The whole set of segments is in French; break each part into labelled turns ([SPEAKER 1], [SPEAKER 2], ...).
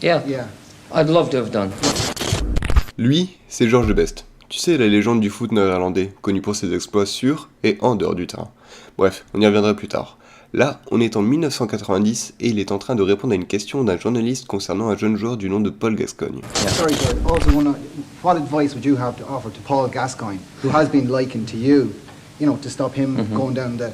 [SPEAKER 1] Yeah.
[SPEAKER 2] Yeah.
[SPEAKER 1] I'd love to have done.
[SPEAKER 3] Lui, c'est George Best. Tu sais, la légende du foot néerlandais, connu pour ses exploits sur et en dehors du terrain. Bref, on y reviendra plus tard. Là, on est en 1990 et il est en train de répondre à une question d'un journaliste concernant un jeune joueur du nom de Paul Gascoigne.
[SPEAKER 2] Sorry, but also what advice would you have to offer to Paul Gascoigne, who has been likened to you, to stop him going down the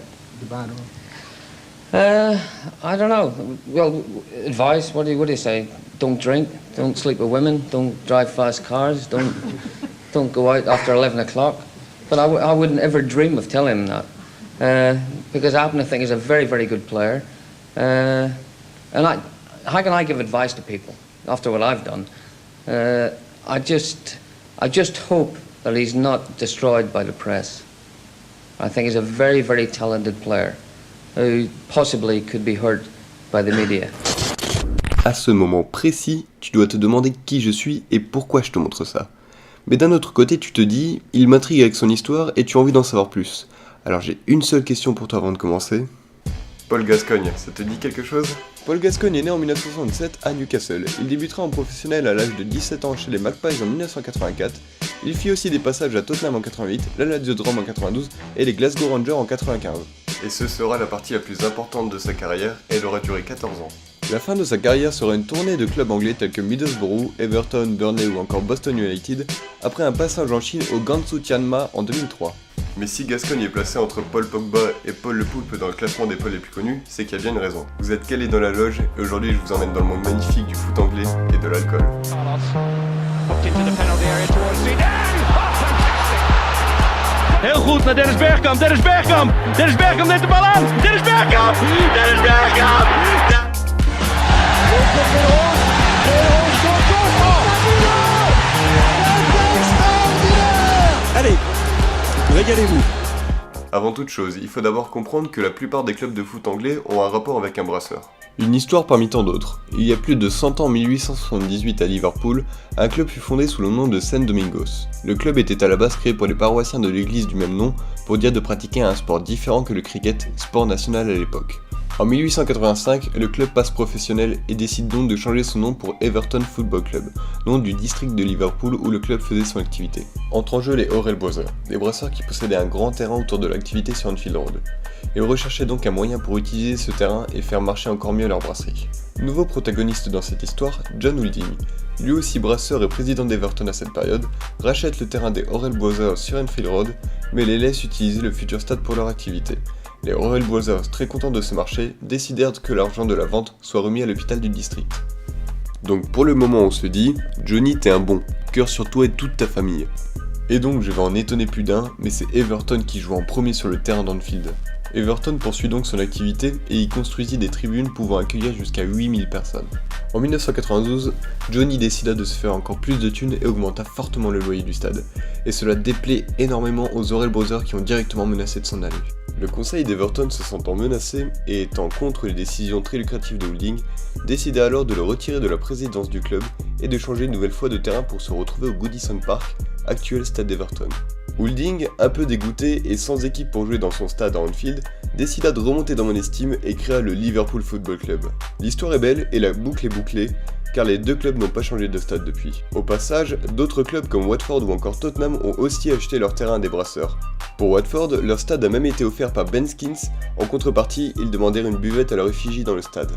[SPEAKER 2] bad road?
[SPEAKER 1] I don't know. Well, advice, what do you say? Don't drink, don't sleep with women, don't drive fast cars, don't go out after 11 o'clock. But I wouldn't ever dream of telling him that. Because I happen to think he's a very, very good player. And how can I give advice to people after what I've done? I just hope that he's not destroyed by the press. I think he's a very, very talented player who possibly could be hurt by the media.
[SPEAKER 3] À ce moment précis, tu dois te demander qui je suis et pourquoi je te montre ça. Mais d'un autre côté, tu te dis, il m'intrigue avec son histoire et tu as envie d'en savoir plus. Alors j'ai une seule question pour toi avant de commencer. Paul Gascoigne, ça te dit quelque chose ? Paul Gascoigne est né en 1967 à Newcastle. Il débutera en professionnel à l'âge de 17 ans chez les Magpies en 1984. Il fit aussi des passages à Tottenham en 88, la Lazio de Rome en 92 et les Glasgow Rangers en 95. Et ce sera la partie la plus importante de sa carrière et elle aura duré 14 ans. La fin de sa carrière sera une tournée de clubs anglais tels que Middlesbrough, Everton, Burnley ou encore Boston United, après un passage en Chine au Gansu Tianma en 2003. Mais si Gascoigne est placé entre Paul Pogba et Paul Le Poulpe dans le classement des Pauls les plus connus, c'est qu'il y a bien une raison. Vous êtes calés dans la loge et aujourd'hui je vous emmène dans le monde magnifique du foot anglais et de l'alcool.
[SPEAKER 4] Heel goed naar Dennis Bergkamp, Dennis Bergkamp! Dennis Bergkamp neemt de bal aan! Dennis Bergkamp! Dennis Bergkamp!
[SPEAKER 5] Allez, régalez-vous.
[SPEAKER 3] Avant toute chose, il faut d'abord comprendre que la plupart des clubs de foot anglais ont un rapport avec un brasseur. Une histoire parmi tant d'autres. Il y a plus de 100 ans, en 1878 à Liverpool, un club fut fondé sous le nom de St Domingos. Le club était à la base créé pour les paroissiens de l'église du même nom pour dire de pratiquer un sport différent que le cricket, sport national à l'époque. En 1885, le club passe professionnel et décide donc de changer son nom pour Everton Football Club, nom du district de Liverpool où le club faisait son activité. Entrent en jeu les Orel Brothers, des brasseurs qui possédaient un grand terrain autour de l'activité sur Anfield Road. Ils recherchaient donc un moyen pour utiliser ce terrain et faire marcher encore mieux leur brasserie. Nouveau protagoniste dans cette histoire, John Houlding, lui aussi brasseur et président d'Everton à cette période, rachète le terrain des Orel Brothers sur Anfield Road, mais les laisse utiliser le futur stade pour leur activité. Les Orel Brothers, très contents de ce marché, décidèrent que l'argent de la vente soit remis à l'hôpital du district. Donc pour le moment on se dit, Johnny t'es un bon, cœur sur toi et toute ta famille. Et donc je vais en étonner plus d'un, mais c'est Everton qui joue en premier sur le terrain d'Anfield. Everton poursuit donc son activité et y construisit des tribunes pouvant accueillir jusqu'à 8000 personnes. En 1992, Johnny décida de se faire encore plus de thunes et augmenta fortement le loyer du stade. Et cela déplaît énormément aux Orel Brothers qui ont directement menacé de s'en aller. Le conseil d'Everton se sentant menacé et étant contre les décisions très lucratives de Houlding, décida alors de le retirer de la présidence du club et de changer une nouvelle fois de terrain pour se retrouver au Goodison Park, actuel stade d'Everton. Houlding, un peu dégoûté et sans équipe pour jouer dans son stade à Anfield, décida de remonter dans mon estime et créa le Liverpool Football Club. L'histoire est belle et la boucle est bouclée, car les deux clubs n'ont pas changé de stade depuis. Au passage, d'autres clubs comme Watford ou encore Tottenham ont aussi acheté leur terrain à des brasseurs. Pour Watford, leur stade a même été offert par Ben Skins, en contrepartie, ils demandèrent une buvette à leur effigie dans le stade.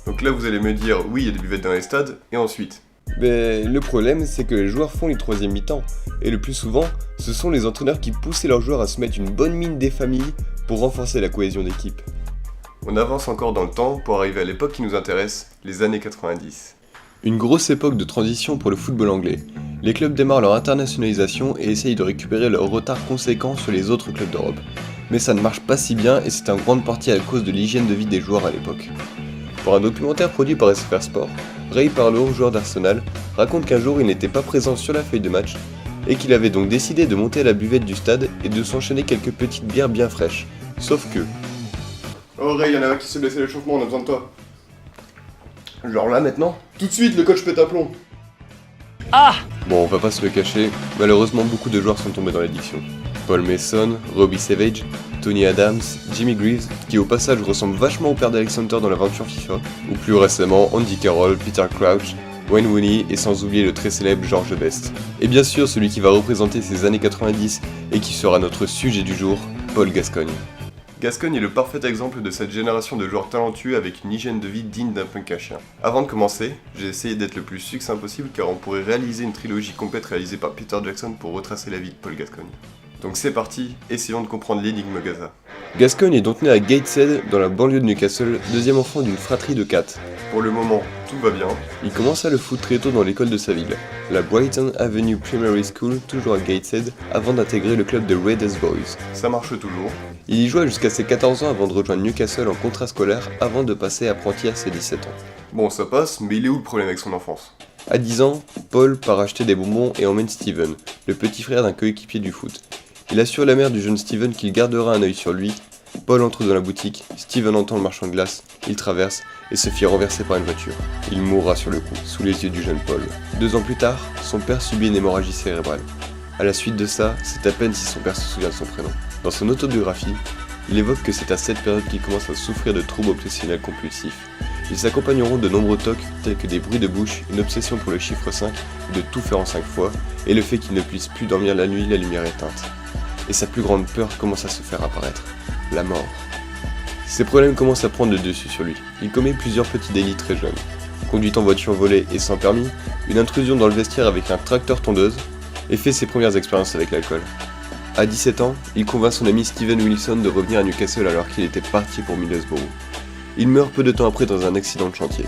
[SPEAKER 3] Donc là vous allez me dire, oui il y a des buvettes dans les stades, et ensuite ? Mais le problème c'est que les joueurs font les troisième mi-temps, et le plus souvent, ce sont les entraîneurs qui poussaient leurs joueurs à se mettre une bonne mine des familles pour renforcer la cohésion d'équipe. On avance encore dans le temps pour arriver à l'époque qui nous intéresse, les années 90. Une grosse époque de transition pour le football anglais. Les clubs démarrent leur internationalisation et essayent de récupérer leur retard conséquent sur les autres clubs d'Europe. Mais ça ne marche pas si bien et c'est en grande partie à cause de l'hygiène de vie des joueurs à l'époque. Pour un documentaire produit par SFR Sport, Ray Parlour, joueur d'Arsenal, raconte qu'un jour il n'était pas présent sur la feuille de match et qu'il avait donc décidé de monter à la buvette du stade et de s'enchaîner quelques petites bières bien fraîches. Sauf que... Oh Ray, y'en a un qui s'est blessé à l'échauffement, on a besoin de toi. Genre là maintenant ? Tout de suite, le coach pète un plomb.
[SPEAKER 4] Ah!
[SPEAKER 3] Bon, on va pas se le cacher, malheureusement beaucoup de joueurs sont tombés dans l'addiction. Paul Mason, Robbie Savage, Tony Adams, Jimmy Greaves, qui au passage ressemble vachement au père d'Alexander dans l'aventure FIFA, ou plus récemment Andy Carroll, Peter Crouch, Wayne Rooney et sans oublier le très célèbre George Best. Et bien sûr celui qui va représenter ces années 90 et qui sera notre sujet du jour, Paul Gascoigne. Gascoigne est le parfait exemple de cette génération de joueurs talentueux avec une hygiène de vie digne d'un punk à chien. Avant de commencer, j'ai essayé d'être le plus succinct possible car on pourrait réaliser une trilogie complète réalisée par Peter Jackson pour retracer la vie de Paul Gascoigne. Donc c'est parti, essayons de comprendre l'énigme Gaza. Gascoigne est donc né à Gateshead, dans la banlieue de Newcastle, deuxième enfant d'une fratrie de 4. Pour le moment, tout va bien. Il commença le foot très tôt dans l'école de sa ville, la Brighton Avenue Primary School, toujours à Gateshead, avant d'intégrer le club de Raiders Boys. Ça marche toujours. Il y joua jusqu'à ses 14 ans avant de rejoindre Newcastle en contrat scolaire, avant de passer apprenti à ses 17 ans. Bon, ça passe, mais il est où le problème avec son enfance ? À 10 ans, Paul part acheter des bonbons et emmène Steven, le petit frère d'un coéquipier du foot. Il assure la mère du jeune Steven qu'il gardera un œil sur lui. Paul entre dans la boutique, Steven entend le marchand de glace, il traverse et se fit renverser par une voiture. Il mourra sur le coup, sous les yeux du jeune Paul. 2 ans plus tard, son père subit une hémorragie cérébrale. À la suite de ça, c'est à peine si son père se souvient de son prénom. Dans son autobiographie, il évoque que c'est à cette période qu'il commence à souffrir de troubles obsessionnels compulsifs. Ils s'accompagneront de nombreux tocs tels que des bruits de bouche, une obsession pour le chiffre 5, de tout faire en 5 fois, et le fait qu'il ne puisse plus dormir la nuit, la lumière éteinte. Et sa plus grande peur commence à se faire apparaître, la mort. Ses problèmes commencent à prendre le dessus sur lui. Il commet plusieurs petits délits très jeunes. Conduite en voiture volée et sans permis, une intrusion dans le vestiaire avec un tracteur tondeuse, et fait ses premières expériences avec l'alcool. À 17 ans, il convainc son ami Steven Wilson de revenir à Newcastle alors qu'il était parti pour Middlesbrough. Il meurt peu de temps après dans un accident de chantier.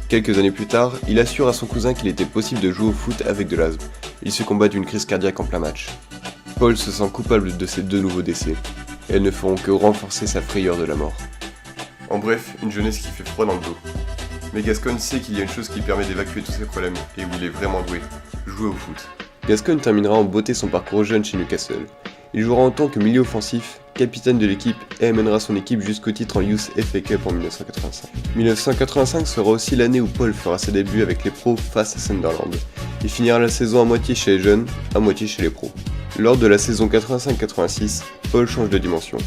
[SPEAKER 3] Quelques années plus tard, il assure à son cousin qu'il était possible de jouer au foot avec de l'asthme. Il se combat d'une crise cardiaque en plein match. Paul se sent coupable de ces 2 nouveaux décès. Elles ne feront que renforcer sa frayeur de la mort. En bref, une jeunesse qui fait froid dans le dos. Mais Gascoigne sait qu'il y a une chose qui permet d'évacuer tous ses problèmes, et où il est vraiment doué, jouer au foot. Gascoigne terminera en beauté son parcours jeune chez Newcastle. Il jouera en tant que milieu offensif, capitaine de l'équipe et amènera son équipe jusqu'au titre en Youth FA Cup en 1985. 1985 sera aussi l'année où Paul fera ses débuts avec les pros face à Sunderland. Il finira la saison à moitié chez les jeunes, à moitié chez les pros. Lors de la saison 85-86, Paul change de dimension.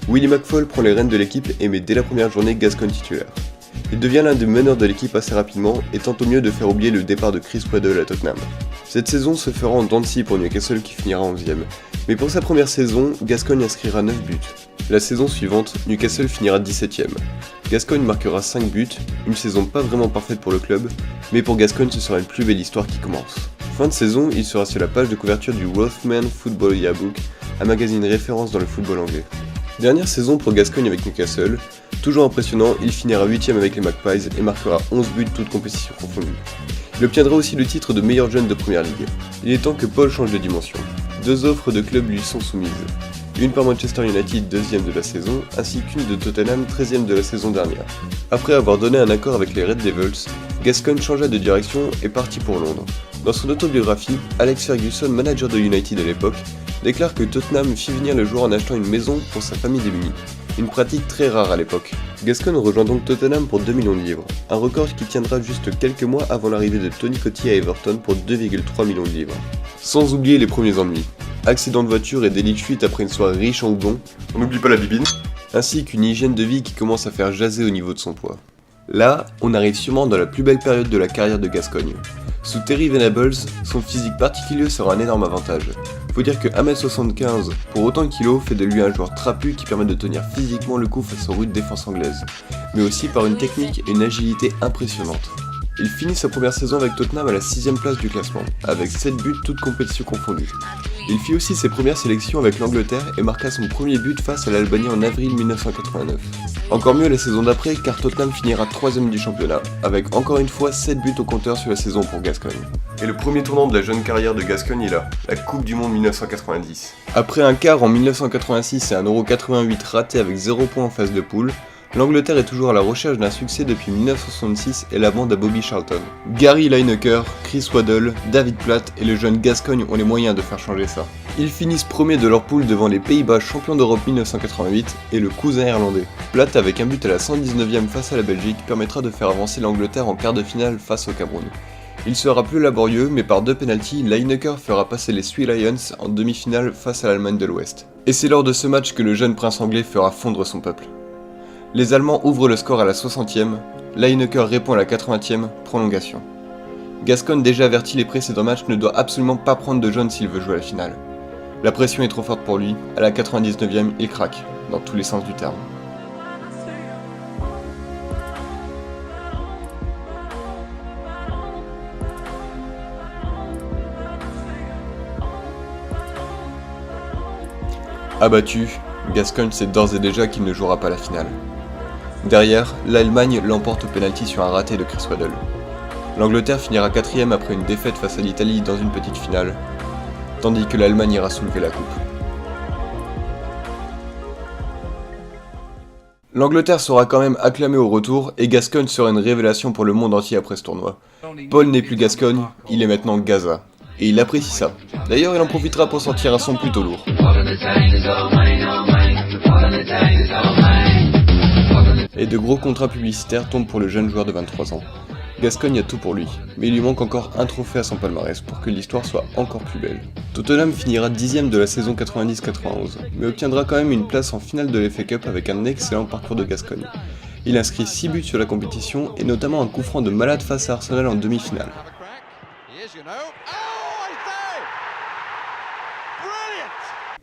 [SPEAKER 3] Willie McFall prend les rênes de l'équipe et met dès la première journée Gascoigne titulaire. Il devient l'un des meneurs de l'équipe assez rapidement et tente au mieux de faire oublier le départ de Chris Waddle à Tottenham. Cette saison se fera en dents de scie pour Newcastle qui finira 11ème. Mais pour sa première saison, Gascoigne inscrira 9 buts. La saison suivante, Newcastle finira 17ème. Gascoigne marquera 5 buts, une saison pas vraiment parfaite pour le club, mais pour Gascoigne ce sera une plus belle histoire qui commence. Fin de saison, il sera sur la page de couverture du Rothman Football Yearbook, un magazine référence dans le football anglais. Dernière saison pour Gascoigne avec Newcastle, toujours impressionnant, il finira 8ème avec les Magpies et marquera 11 buts toutes compétitions confondues. Il obtiendra aussi le titre de meilleur jeune de première ligue. Il est temps que Paul change de dimension. 2 offres de clubs lui sont soumises. Une par Manchester United 2ème de la saison, ainsi qu'une de Tottenham 13ème de la saison dernière. Après avoir donné un accord avec les Red Devils, Gascoigne changea de direction et partit pour Londres. Dans son autobiographie, Alex Ferguson, manager de United à l'époque, déclare que Tottenham fit venir le joueur en achetant une maison pour sa famille démunie. Une pratique très rare à l'époque. Gascoigne rejoint donc Tottenham pour 2 millions de livres, un record qui tiendra juste quelques mois avant l'arrivée de Tony Cottee à Everton pour 2,3 millions de livres. Sans oublier les premiers ennuis. Accident de voiture et délit de fuite après une soirée riche en houblon, on n'oublie pas la bibine, ainsi qu'une hygiène de vie qui commence à faire jaser au niveau de son poids. Là, on arrive sûrement dans la plus belle période de la carrière de Gascoigne. Sous Terry Venables, son physique particulier sera un énorme avantage. Faut dire que 1m75 pour autant de kilos fait de lui un joueur trapu qui permet de tenir physiquement le coup face aux rudes défenses anglaises, mais aussi par une technique et une agilité impressionnantes. Il finit sa première saison avec Tottenham à la 6ème place du classement, avec 7 buts toutes compétitions confondues. Il fit aussi ses premières sélections avec l'Angleterre et marqua son premier but face à l'Albanie en avril 1989. Encore mieux la saison d'après car Tottenham finira 3ème du championnat, avec encore une fois 7 buts au compteur sur la saison pour Gascoigne. Et le premier tournant de la jeune carrière de Gascoigne est là, la Coupe du Monde 1990. Après un quart en 1986 et un Euro 88 raté avec 0 points en phase de poule, l'Angleterre est toujours à la recherche d'un succès depuis 1966 et la bande à Bobby Charlton. Gary Lineker, Chris Waddle, David Platt et le jeune Gascoigne ont les moyens de faire changer ça. Ils finissent premiers de leur poule devant les Pays-Bas champions d'Europe 1988 et le cousin irlandais. Platt avec un but à la 119ème face à la Belgique permettra de faire avancer l'Angleterre en quart de finale face au Cameroun. Il sera plus laborieux, mais par 2 pénaltys, Lineker fera passer les Three Lions en demi-finale face à l'Allemagne de l'Ouest. Et c'est lors de ce match que le jeune prince anglais fera fondre son peuple. Les Allemands ouvrent le score à la 60e, Lineker répond à la 80e, prolongation. Gascoigne, déjà averti les précédents matchs, ne doit absolument pas prendre de jaune s'il veut jouer à la finale. La pression est trop forte pour lui, à la 99e, il craque, dans tous les sens du terme. Abattu, Gascoigne sait d'ores et déjà qu'il ne jouera pas la finale. Derrière, l'Allemagne l'emporte au pénalty sur un raté de Chris Waddle. L'Angleterre finira 4ème après une défaite face à l'Italie dans une petite finale, tandis que l'Allemagne ira soulever la coupe. L'Angleterre sera quand même acclamée au retour et Gascoigne sera une révélation pour le monde entier après ce tournoi. Paul n'est plus Gascoigne, il est maintenant Gaza. Et il apprécie ça. D'ailleurs, il en profitera pour sortir un son plutôt lourd. Et de gros contrats publicitaires tombent pour le jeune joueur de 23 ans. Gascoigne a tout pour lui, mais il lui manque encore un trophée à son palmarès pour que l'histoire soit encore plus belle. Tottenham finira 10ème de la saison 90-91, mais obtiendra quand même une place en finale de l'FA Cup avec un excellent parcours de Gascoigne. Il inscrit 6 buts sur la compétition et notamment un coup franc de malade face à Arsenal en demi-finale.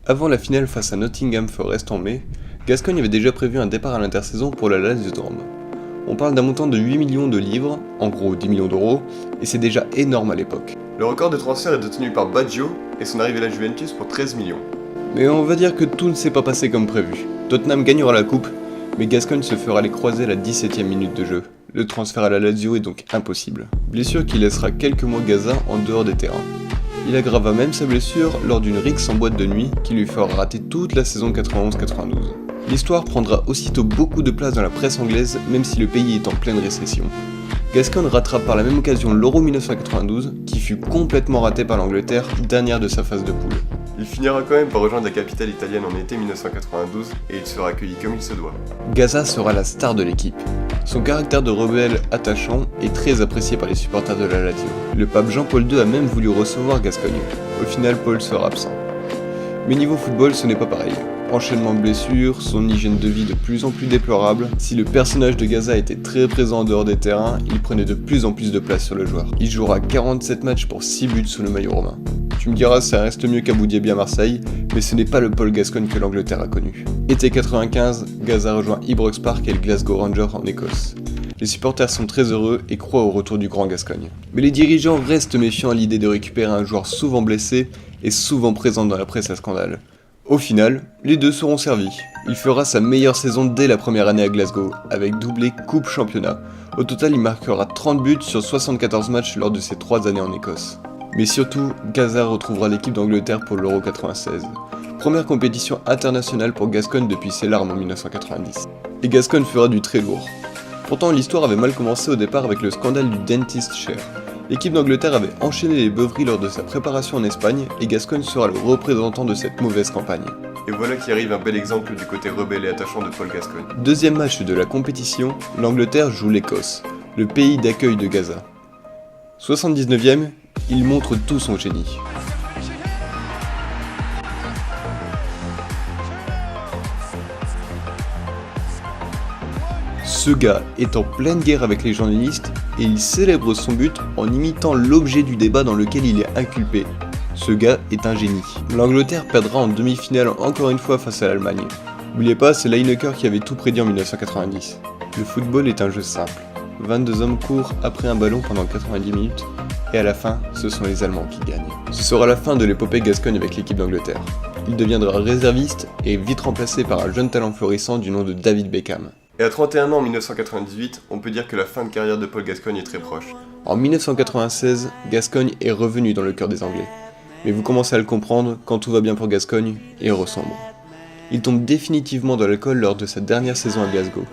[SPEAKER 3] Avant la finale face à Nottingham Forest en mai, Gascoigne avait déjà prévu un départ à l'intersaison pour la Lazio de Rome. On parle d'un montant de 8 millions de livres, en gros 10 millions d'euros, et c'est déjà énorme à l'époque. Le record de transfert est détenu par Baggio et son arrivée à la Juventus pour 13 millions. Mais on va dire que tout ne s'est pas passé comme prévu. Tottenham gagnera la coupe, mais Gascoigne se fera les croiser à la 17ème minute de jeu. Le transfert à la Lazio est donc impossible. Blessure qui laissera quelques mois Gaza en dehors des terrains. Il aggrava même sa blessure lors d'une rixe en boîte de nuit qui lui fera rater toute la saison 91-92. L'histoire prendra aussitôt beaucoup de place dans la presse anglaise, même si le pays est en pleine récession. Gascoigne rattrape par la même occasion l'Euro 1992, qui fut complètement raté par l'Angleterre, dernière de sa phase de poule. Il finira quand même par rejoindre la capitale italienne en été 1992, et il sera accueilli comme il se doit. Gaza sera la star de l'équipe. Son caractère de rebelle attachant est très apprécié par les supporters de la Lazio. Le pape Jean-Paul II a même voulu recevoir Gascoigne. Au final, Paul sera absent. Mais niveau football, ce n'est pas pareil. Enchaînement de blessures, son hygiène de vie de plus en plus déplorable. Si le personnage de Gaza était très présent en dehors des terrains, il prenait de plus en plus de place sur le joueur. Il jouera 47 matchs pour 6 buts sous le maillot romain. Tu me diras, ça reste mieux qu'Abou Dhabi à Marseille, mais ce n'est pas le Paul Gascoigne que l'Angleterre a connu. Été 95, Gaza rejoint Ibrox Park et le Glasgow Rangers en Écosse. Les supporters sont très heureux et croient au retour du grand Gascoigne. Mais les dirigeants restent méfiants à l'idée de récupérer un joueur souvent blessé et souvent présent dans la presse à scandale. Au final, les deux seront servis. Il fera sa meilleure saison dès la première année à Glasgow, avec doublé Coupe Championnat. Au total, il marquera 30 buts sur 74 matchs lors de ses 3 années en Écosse. Mais surtout, Gaza retrouvera l'équipe d'Angleterre pour l'Euro 96. Première compétition internationale pour Gascoigne depuis ses larmes en 1990. Et Gascoigne fera du très lourd. Pourtant, l'histoire avait mal commencé au départ avec le scandale du dentist chair. L'équipe d'Angleterre avait enchaîné les beuveries lors de sa préparation en Espagne et Gascoigne sera le représentant de cette mauvaise campagne. Et voilà qui arrive un bel exemple du côté rebelle et attachant de Paul Gascoigne. Deuxième match de la compétition, l'Angleterre joue l'Écosse, le pays d'accueil de Gaza. 79e, il montre tout son génie. Ce gars est en pleine guerre avec les journalistes et il célèbre son but en imitant l'objet du débat dans lequel il est inculpé. Ce gars est un génie. L'Angleterre perdra en demi-finale encore une fois face à l'Allemagne. N'oubliez pas, c'est Lineker qui avait tout prédit en 1990. Le football est un jeu simple. 22 hommes courent après un ballon pendant 90 minutes et à la fin, ce sont les Allemands qui gagnent. Ce sera la fin de l'épopée Gascoigne avec l'équipe d'Angleterre. Il deviendra réserviste et est vite remplacé par un jeune talent florissant du nom de David Beckham. Et à 31 ans en 1998, on peut dire que la fin de carrière de Paul Gascoigne est très proche. En 1996, Gascoigne est revenu dans le cœur des Anglais. Mais vous commencez à le comprendre, quand tout va bien pour Gascoigne, il ressemble. Il tombe définitivement dans l'alcool lors de sa dernière saison à Glasgow.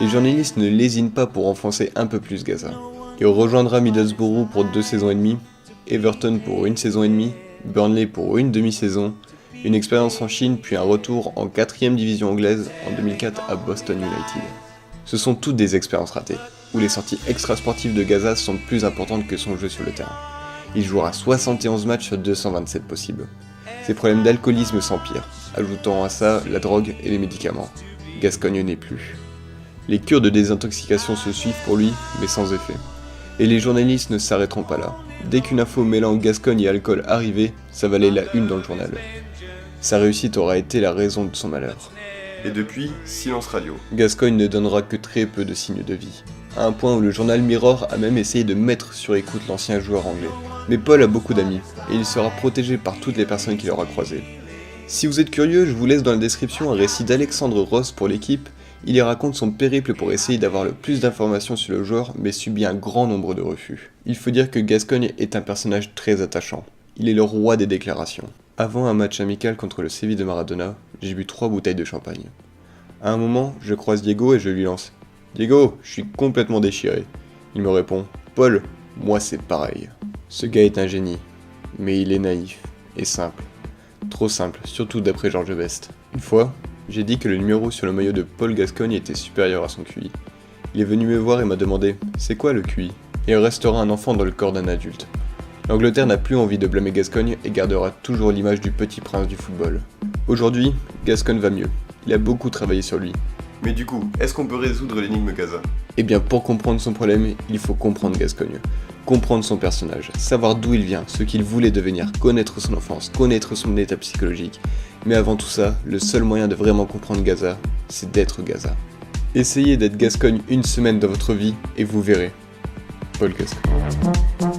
[SPEAKER 3] Les journalistes ne lésinent pas pour enfoncer un peu plus Gaza. Il rejoindra Middlesbrough pour 2 saisons et demie, Everton pour 1 saison et demie, Burnley pour 1 demi-saison, une expérience en Chine puis un retour en 4ème division anglaise en 2004 à Boston United. Ce sont toutes des expériences ratées, où les sorties extrasportives de Gaza sont plus importantes que son jeu sur le terrain. Il jouera 71 matchs sur 227 possibles. Ses problèmes d'alcoolisme s'empirent, ajoutant à ça la drogue et les médicaments. Gascogne n'est plus. Les cures de désintoxication se suivent pour lui, mais sans effet. Et les journalistes ne s'arrêteront pas là. Dès qu'une info mêlant Gascogne et alcool arrivait, ça valait la une dans le journal. Sa réussite aura été la raison de son malheur. Et depuis, silence radio. Gascogne ne donnera que très peu de signes de vie. À un point où le journal Mirror a même essayé de mettre sur écoute l'ancien joueur anglais. Mais Paul a beaucoup d'amis, et il sera protégé par toutes les personnes qu'il aura croisées. Si vous êtes curieux, je vous laisse dans la description un récit d'Alexandre Ross pour l'équipe. Il y raconte son périple pour essayer d'avoir le plus d'informations sur le joueur, mais subit un grand nombre de refus. Il faut dire que Gascogne est un personnage très attachant. Il est le roi des déclarations. Avant un match amical contre le Séville de Maradona, j'ai bu 3 bouteilles de champagne. À un moment, je croise Diego et je lui lance « Diego, je suis complètement déchiré ». Il me répond « Paul, moi c'est pareil ». Ce gars est un génie, mais il est naïf et simple. Trop simple, surtout d'après Georges Best. Une fois, j'ai dit que le numéro sur le maillot de Paul Gascogne était supérieur à son QI. Il est venu me voir et m'a demandé « C'est quoi le QI ?» Et il restera un enfant dans le corps d'un adulte. L'Angleterre n'a plus envie de blâmer Gascogne et gardera toujours l'image du petit prince du football. Aujourd'hui, Gascogne va mieux. Il a beaucoup travaillé sur lui. Mais du coup, est-ce qu'on peut résoudre l'énigme Gaza? Eh bien, pour comprendre son problème, il faut comprendre Gascogne. Comprendre son personnage, savoir d'où il vient, ce qu'il voulait devenir, connaître son enfance, connaître son état psychologique. Mais avant tout ça, le seul moyen de vraiment comprendre Gaza, c'est d'être Gaza. Essayez d'être Gascogne une semaine dans votre vie et vous verrez. Paul Gascogne.